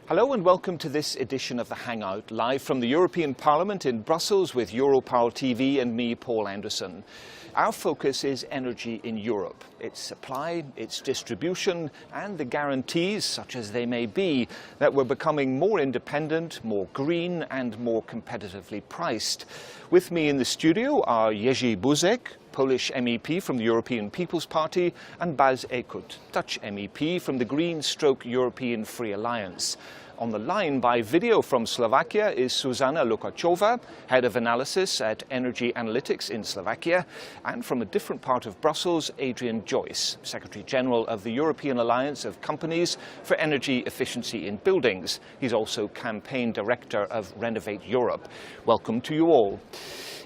Hello and welcome to this edition of The Hangout, live from the European Parliament in Brussels with EuroparlTV and me, Paul Anderson. Our focus is energy in Europe, its supply, its distribution, and the guarantees, such as they may be, that we're becoming more independent, more green, and more competitively priced. With me in the studio are Jerzy Buzek, Polish MEP from the European People's Party, and Bas Eickhout, Dutch MEP from the Green-European Free Alliance. On the line by video from Slovakia is Zuzana Lukáčová, Head of Analysis at Energy Analytics in Slovakia, and from a different part of Brussels, Adrian Joyce, Secretary-General of the European Alliance of Companies for Energy Efficiency in Buildings. He's also Campaign Director of Renovate Europe. Welcome to you all.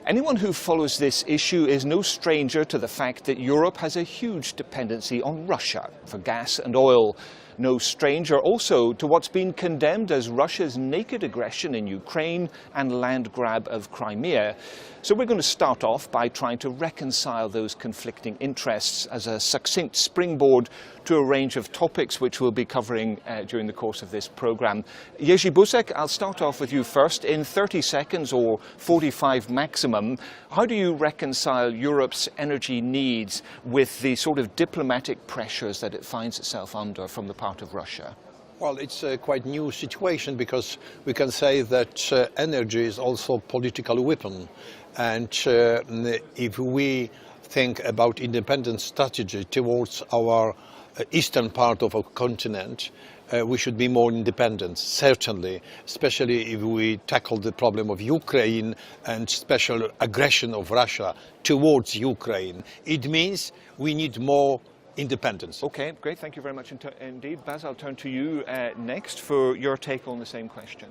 Anyone who follows this issue is no stranger to the fact that Europe has a huge dependency on Russia for gas and oil. No stranger also to what's been condemned as Russia's naked aggression in Ukraine and land grab of Crimea. So we're going to start off by trying to reconcile those conflicting interests as a succinct springboard to a range of topics which we'll be covering during the course of this programme. Jerzy Buzek, I'll start off with you first. In 30 seconds or 45 maximum, how do you reconcile Europe's energy needs with the sort of diplomatic pressures that it finds itself under from the part of Russia? Well, it's a quite new situation because we can say that energy is also a political weapon. And if we think about independent strategy towards our eastern part of our continent, we should be more independent, certainly, especially if we tackle the problem of Ukraine and special aggression of Russia towards Ukraine. It means we need more independence. Okay, great. Thank you very much indeed. Bas, I'll turn to you next for your take on the same question.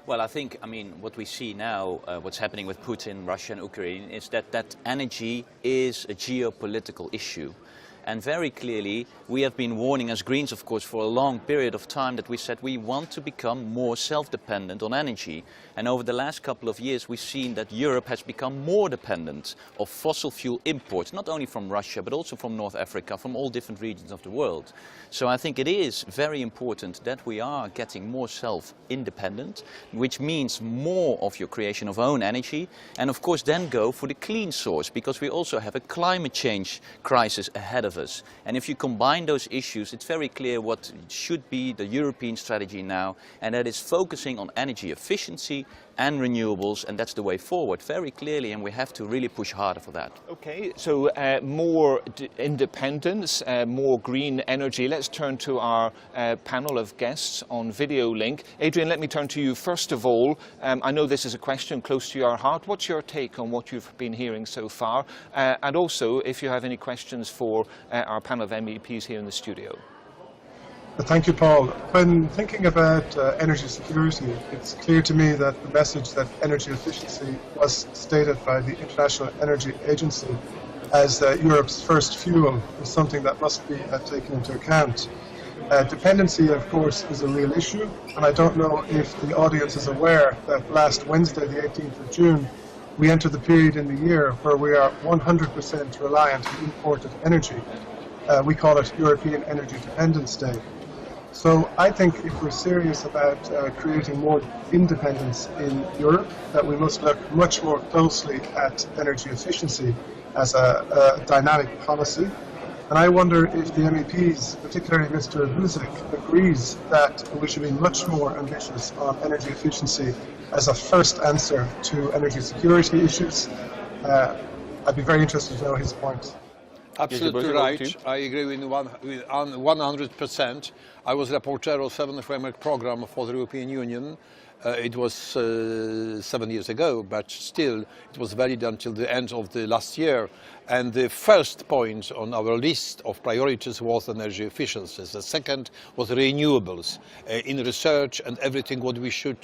Well, I think, what we see now, what's happening with Putin, Russia and Ukraine, is that energy is a geopolitical issue. And very clearly, we have been warning as Greens, of course, for a long period of time that we said we want to become more self-dependent on energy. And over the last couple of years, we've seen that Europe has become more dependent of fossil fuel imports, not only from Russia, but also from North Africa, from all different regions of the world. So I think it is very important that we are getting more self-independent, which means more of your creation of own energy. And of course, then go for the clean source, because we also have a climate change crisis ahead of us. And if you combine those issues, it's very clear what should be the European strategy now, and that is focusing on energy efficiency and renewables, and that's the way forward, very clearly, and we have to really push harder for that. Okay, so more independence, more green energy. Let's turn to our panel of guests on video link. Adrian, let me turn to you first of all. I know this is a question close to your heart. What's your take on what you've been hearing so far? And also, if you have any questions for our panel of MEPs here in the studio. Thank you, Paul. When thinking about energy security, it's clear to me that the message that energy efficiency was stated by the International Energy Agency as Europe's first fuel is something that must be taken into account. Dependency, of course, is a real issue, and I don't know if the audience is aware that last Wednesday, the 18th of June, we enter the period in the year where we are 100% reliant on imported energy. We call it European Energy Dependence Day. So I think if we're serious about creating more independence in Europe, that we must look much more closely at energy efficiency as a dynamic policy. And I wonder if the MEPs, particularly Mr. Buzek, agrees that we should be much more ambitious on energy efficiency as a first answer to energy security issues. I'd be very interested to know his point. Absolutely right. I agree with 100%. I was rapporteur of 7th Framework Programme for the European Union. It was 7 years ago, but still it was valid until the end of the last year. And the first point on our list of priorities was energy efficiency. The second was renewables in research and everything what we should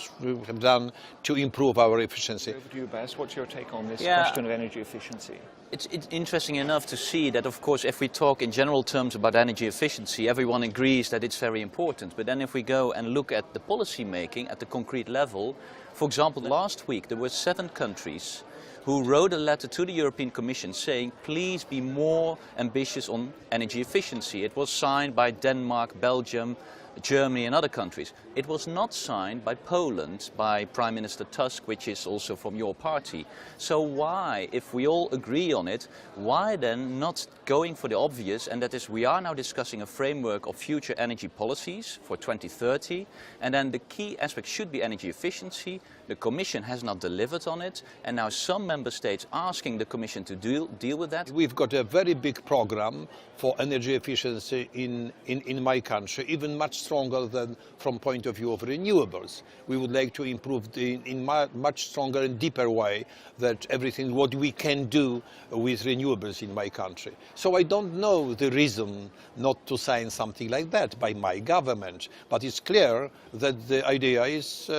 have done to improve our efficiency. Over to you, Bas. What's your take on this question of energy efficiency? It's interesting enough to see that, of course, if we talk in general terms about energy efficiency, everyone agrees that it's very important. But then if we go and look at the policy making at the concrete level, for example, last week there were 7 countries who wrote a letter to the European Commission saying, please be more ambitious on energy efficiency. It was signed by Denmark, Belgium, Germany and other countries. It was not signed by Poland, by Prime Minister Tusk, which is also from your party. So why, if we all agree on it, why then not going for the obvious, and that is we are now discussing a framework of future energy policies for 2030, and then the key aspect should be energy efficiency. The Commission has not delivered on it, and now some member states asking the Commission to deal with that. We've got a very big program for energy efficiency in my country, even much stronger than from point of view of renewables. We would like to improve in much stronger and deeper way that everything what we can do with renewables in my country. So I don't know the reason not to sign something like that by my government, but it's clear that the idea is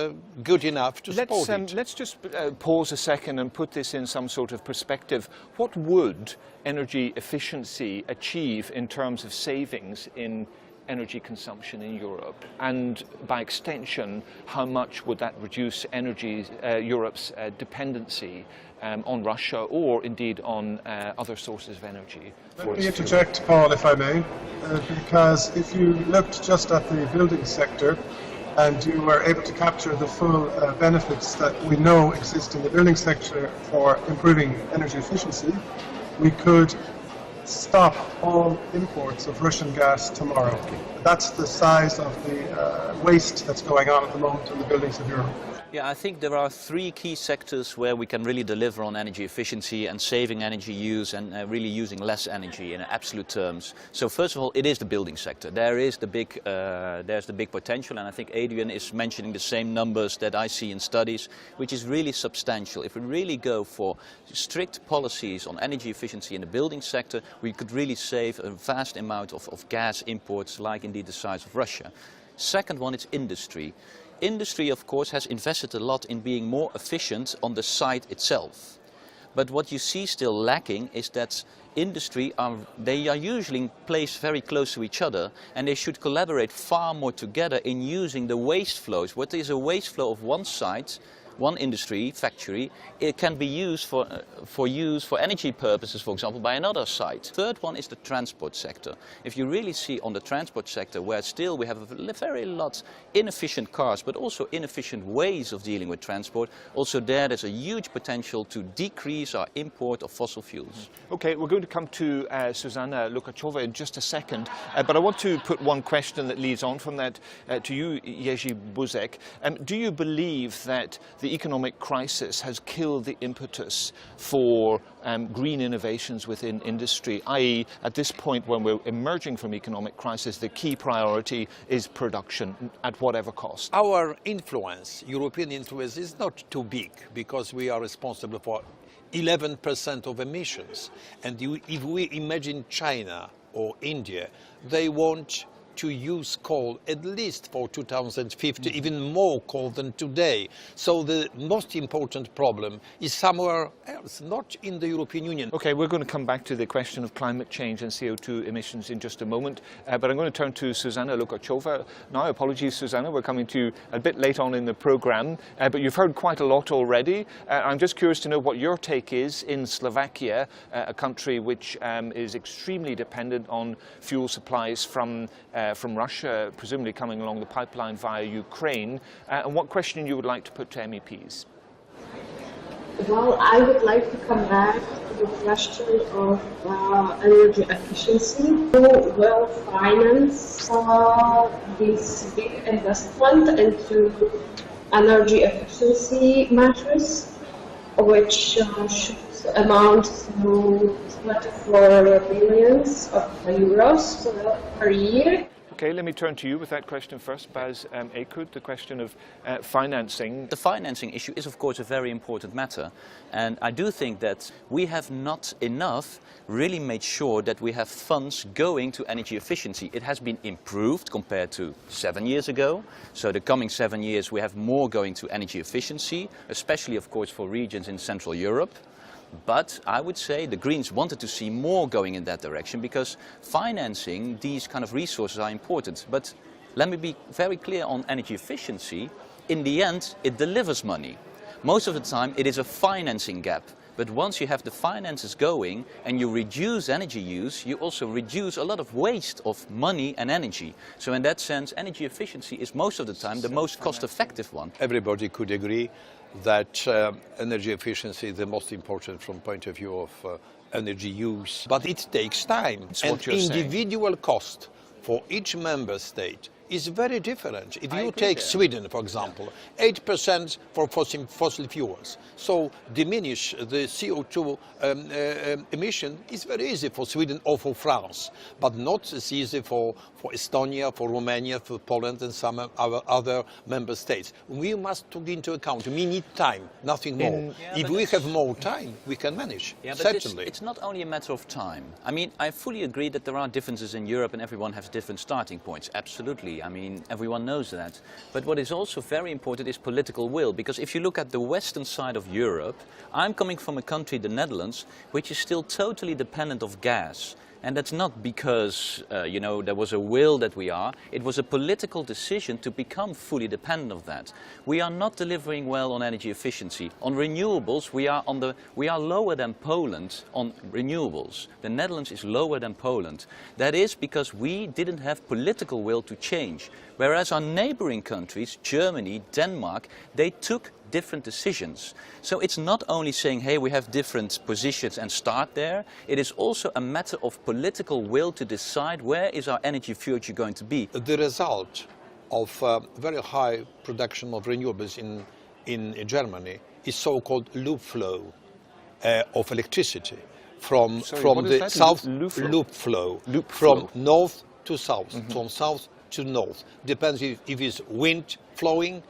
good enough to support it. Let's just pause a second and put this in some sort of perspective. What would energy efficiency achieve in terms of savings in energy consumption in Europe? And by extension, how much would that reduce Europe's dependency on Russia or indeed on other sources of energy? Let me interject, Paul, if I may, because if you looked just at the building sector and you were able to capture the full benefits that we know exist in the building sector for improving energy efficiency, we could stop all imports of Russian gas tomorrow. That's the size of the waste that's going on at the moment in the buildings of Europe. Yeah, I think there are three key sectors where we can really deliver on energy efficiency and saving energy use and really using less energy in absolute terms. So first of all, it is the building sector. There's the big potential, and I think Adrian is mentioning the same numbers that I see in studies, which is really substantial. If we really go for strict policies on energy efficiency in the building sector, we could really save a vast amount of gas imports, like indeed the size of Russia. Second one is industry. Industry, of course, has invested a lot in being more efficient on the site itself. But what you see still lacking is that industry they are usually placed very close to each other, and they should collaborate far more together in using the waste flows. What is a waste flow of one site, one industry, factory, it can be used for energy purposes, for example, by another site. Third one is the transport sector. If you really see on the transport sector, where still we have a very lot inefficient cars, but also inefficient ways of dealing with transport, also there's a huge potential to decrease our import of fossil fuels. Okay, we're going to come to Zuzanna Lukachova in just a second, but I want to put one question that leads on from that to you, Jerzy Buzek. Do you believe that the economic crisis has killed the impetus for green innovations within industry, i.e. at this point when we're emerging from economic crisis, the key priority is production at whatever cost? Our influence, European influence, is not too big because we are responsible for 11% of emissions. And if we imagine China or India, they want to use coal at least for 2050, even more coal than today. So the most important problem is somewhere else, not in the European Union. Okay, we're going to come back to the question of climate change and CO2 emissions in just a moment, but I'm going to turn to Zuzanna Lukachova. Now, apologies, Zuzanna, we're coming to you a bit late on in the programme, but you've heard quite a lot already. I'm just curious to know what your take is in Slovakia, a country which is extremely dependent on fuel supplies from Russia, presumably coming along the pipeline via Ukraine, and what question you would like to put to MEPs? Well, I would like to come back to the question of energy efficiency. Who will finance this big investment into energy efficiency measures, which should amount to 24 billion euros per year? Okay, let me turn to you with that question first, Baz Ekut, the question of financing. The financing issue is, of course, a very important matter. And I do think that we have not enough really made sure that we have funds going to energy efficiency. It has been improved compared to 7 years ago. So the coming 7 years, we have more going to energy efficiency, especially, of course, for regions in Central Europe. But I would say the Greens wanted to see more going in that direction because financing these kind of resources are important. But let me be very clear on energy efficiency. In the end, it delivers money. Most of the time it is a financing gap. But once you have the finances going and you reduce energy use, you also reduce a lot of waste of money and energy. So in that sense, energy efficiency is most of the time the most cost-effective one. Everybody could agree that energy efficiency is the most important from point of view of energy use. But it takes time. And individual cost for each member state is very different. If you take Sweden, for example, 8% for fossil fuels. So diminish the CO2 emission is very easy for Sweden or for France, but not as easy for Estonia, for Romania, for Poland and some other member states. We must take into account, we need time, nothing more. If we have more time, we can manage, certainly. It's not only a matter of time. I mean, I fully agree that there are differences in Europe and everyone has different starting points, absolutely. I mean, everyone knows that. But what is also very important is political will, because if you look at the western side of Europe, I'm coming from a country, the Netherlands, which is still totally dependent of gas. And that's not because, you know, there was a will that we are. It was a political decision to become fully dependent of that. We are not delivering well on energy efficiency. On renewables, we are lower than Poland on renewables. The Netherlands is lower than Poland. That is because we didn't have political will to change. Whereas our neighboring countries, Germany, Denmark, they took different decisions. So it's not only saying, hey, we have different positions and start there. It is also a matter of political will to decide where is our energy future going to be. The result of very high production of renewables in Germany is so-called loop flow of electricity from the south, loop flow from north to south, from south to north. Depends if it's wind flowing,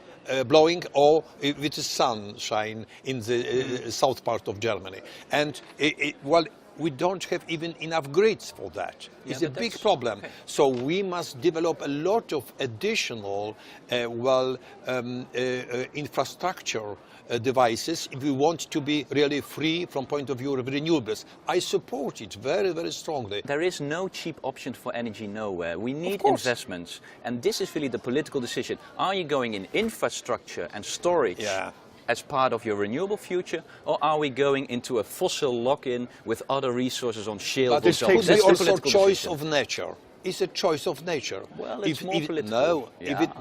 blowing, or if it is sunshine in the south part of Germany. And well, we don't have even enough grids for that. It's a big problem. Okay. So we must develop a lot of additional infrastructure devices if we want to be really free from point of view of renewables. I support it very, very strongly. There is no cheap option for energy nowhere. We need investments. And this is really the political decision. Are you going in infrastructure and storage as part of your renewable future, or are we going into a fossil lock-in with other resources on shale? But it could be also a choice of nature. It's a choice of nature. Well, it's more political.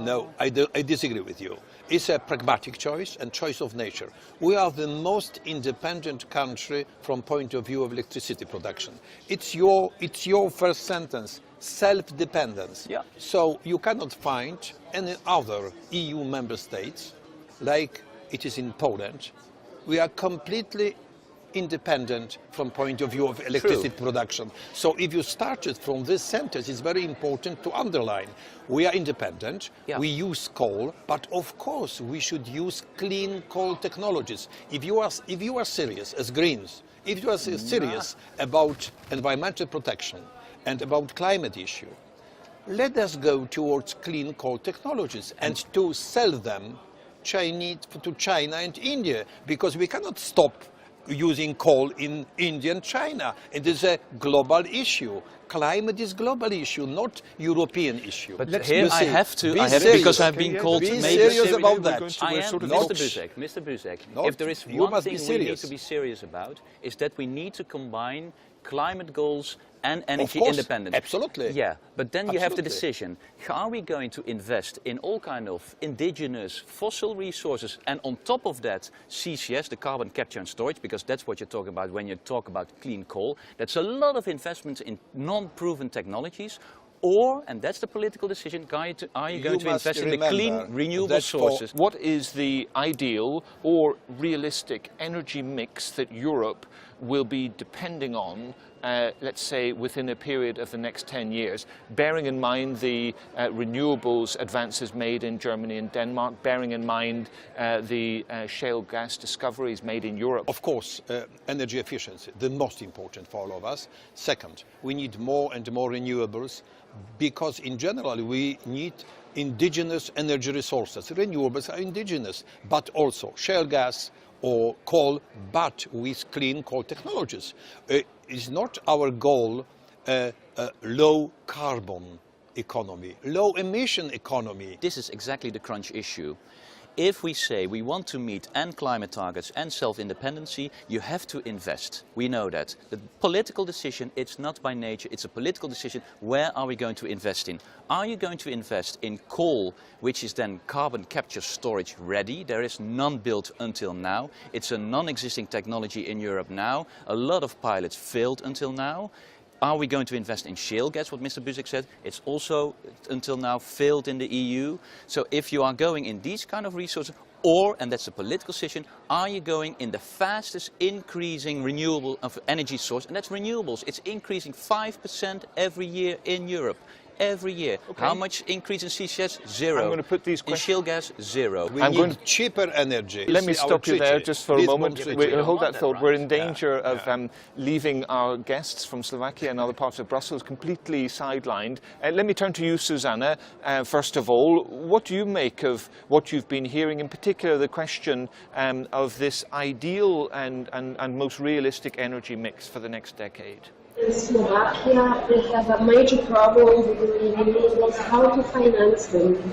No, I disagree with you. It's a pragmatic choice and choice of nature. We are the most independent country from point of view of electricity production. It's your first sentence, self-dependence. Yeah. So you cannot find any other EU member states like it is in Poland. We are completely independent from point of view of electricity production. So if you started from this sentence, it's very important to underline. We are independent, we use coal, but of course we should use clean coal technologies. If you are serious as Greens, if you are serious about environmental protection and about climate issue, let us go towards clean coal technologies and to sell them to China and India, because we cannot stop using coal in India and China. It is a global issue. Climate is a global issue, not European issue. But here I have to, because I've been called to be serious about that. I am, Mr. Buzek, if there is one thing we need to be serious about, is that we need to combine climate goals and energy independence. Absolutely. Yeah, but then you have the decision. Are we going to invest in all kind of indigenous fossil resources and on top of that CCS, the carbon capture and storage, because that's what you're talking about when you talk about clean coal. That's a lot of investments in non-proven technologies. Or, and that's the political decision, are you going to invest in the clean renewable sources? What is the ideal or realistic energy mix that Europe will be depending on, let's say, within a period of the next 10 years, bearing in mind the renewables advances made in Germany and Denmark, bearing in mind the shale gas discoveries made in Europe? Of course, energy efficiency, the most important for all of us. Second, we need more and more renewables, because in general we need indigenous energy resources. Renewables are indigenous, but also shale gas or coal, but with clean coal technologies. It's not our goal a low carbon economy, low emission economy. This is exactly the crunch issue. If we say we want to meet and climate targets and self-independency, you have to invest. We know that. The political decision, it's not by nature, it's a political decision. Where are we going to invest in? Are you going to invest in coal, which is then carbon capture storage ready? There is none built until now. It's a non-existing technology in Europe now. A lot of pilots failed until now. Are we going to invest in shale gas, what Mr. Buzek said? It's also, until now, failed in the EU. So if you are going in these kind of resources, or, and that's a political decision, are you going in the fastest increasing renewable energy source, and that's renewables. It's increasing 5% every year in Europe. Every year. Okay. How much increase in CCS? Zero. I'm going to put these in shale gas? Zero. We need cheaper energy. Let me stop you there just for a moment. Hold that thought. We're in danger of leaving our guests from Slovakia and other parts of Brussels completely sidelined. Let me turn to you, Susanna. First of all, what do you make of what you've been hearing, in particular the question of this ideal and most realistic energy mix for the next decade? In Slovakia, we have a major problem with renewables, how to finance them.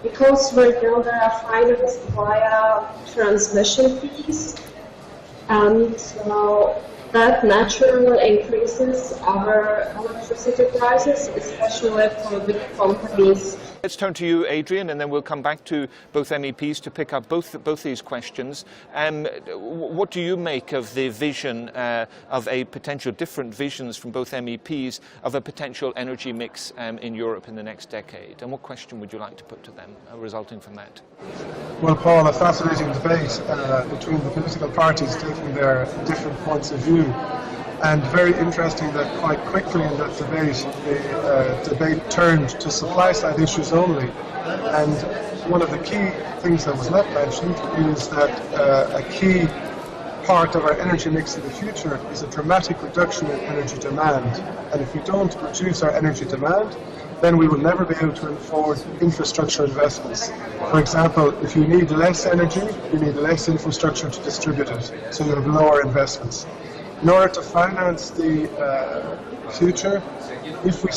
Because right now they are financed via transmission fees, and that naturally increases our electricity prices, especially for big companies. Let's turn to you, Adrian, and then we'll come back to both MEPs to pick up both these questions. What do you make of the vision of a potential different visions from both MEPs of a potential energy mix in Europe in the next decade? And what question would you like to put to them resulting from that? Well, Paul, a fascinating debate between the political parties taking their different points of view. And very interesting that quite quickly in that debate, the debate turned to supply-side issues only. And one of the key things that was not mentioned is that a key part of our energy mix in the future is a dramatic reduction in energy demand. And if we don't reduce our energy demand, then we will never be able to afford infrastructure investments. For example, if you need less energy, you need less infrastructure to distribute it, so you have lower investments. In order to finance the future, if we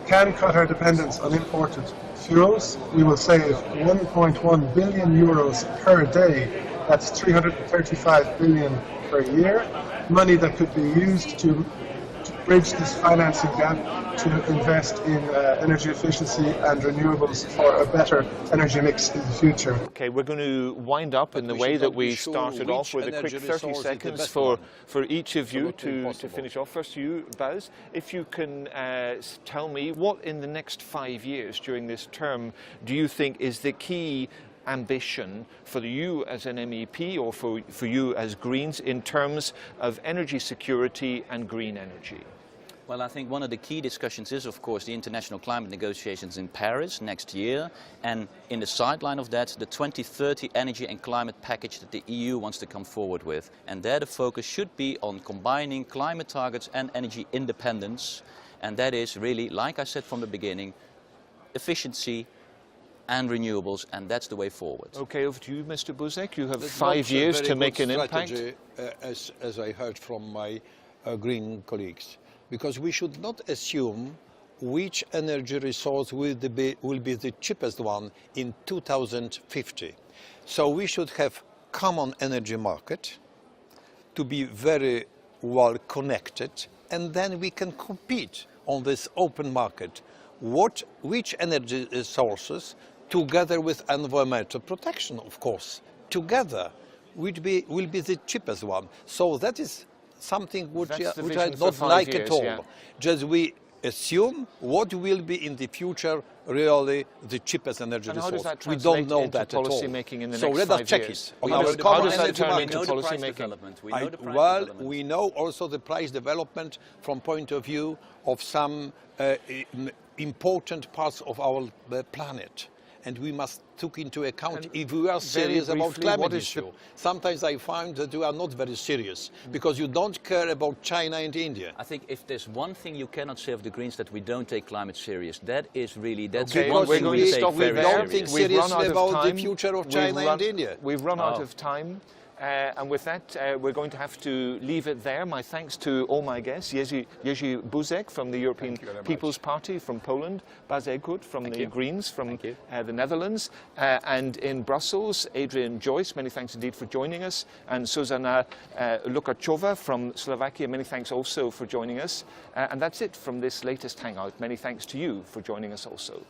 can cut our dependence on imported fuels, we will save 1.1 billion euros per day. That's 335 billion per year, money that could be used to bridge this financing gap to invest in energy efficiency and renewables for a better energy mix in the future. Okay, we're going to wind up in the way that we started off with a quick 30 seconds for each of you to finish off. First, you, Baz, if you can tell me what in the next 5 years during this term do you think is the key ambition for you as an MEP or for you as Greens in terms of energy security and green energy? Well, I think one of the key discussions is, of course, the international climate negotiations in Paris next year. And in the sideline of that, the 2030 energy and climate package that the EU wants to come forward with. And there the focus should be on combining climate targets and energy independence. And that is really, like I said from the beginning, efficiency and renewables, and that's the way forward. Okay, over to you, Mr. Buzek. You have 5 years to make an impact. As I heard from my Green colleagues. Because we should not assume which energy resource will be the cheapest one in 2050. So we should have common energy market to be very well connected, and then we can compete on this open market. Which energy sources, together with environmental protection, of course, together will be the cheapest one. So that is something which I don't like at all. Yeah. Just we assume what will be in the future really the cheapest energy resource. We don't know that at all. Policy making in the next 5 years. So let us check it. How does that turn into policy making? Well, we know also the price development from point of view of some important parts of our planet. And we must take into account if we are serious about climate issue. Sometimes I find that you are not very serious because you don't care about China and India. I think if there's one thing you cannot say of the Greens that we don't take climate serious, that is really okay, one we're thing going to stop very there. Don't think seriously about the future of China and India. We've run out of time. And with that, we're going to have to leave it there. My thanks to all my guests, Jerzy Buzek from the European People's Party from Poland, Bas Eickhout from the Greens from the Netherlands, and in Brussels, Adrian Joyce, many thanks indeed for joining us, and Zuzana Lukaczova from Slovakia, many thanks also for joining us. And that's it from this latest Hangout. Many thanks to you for joining us also.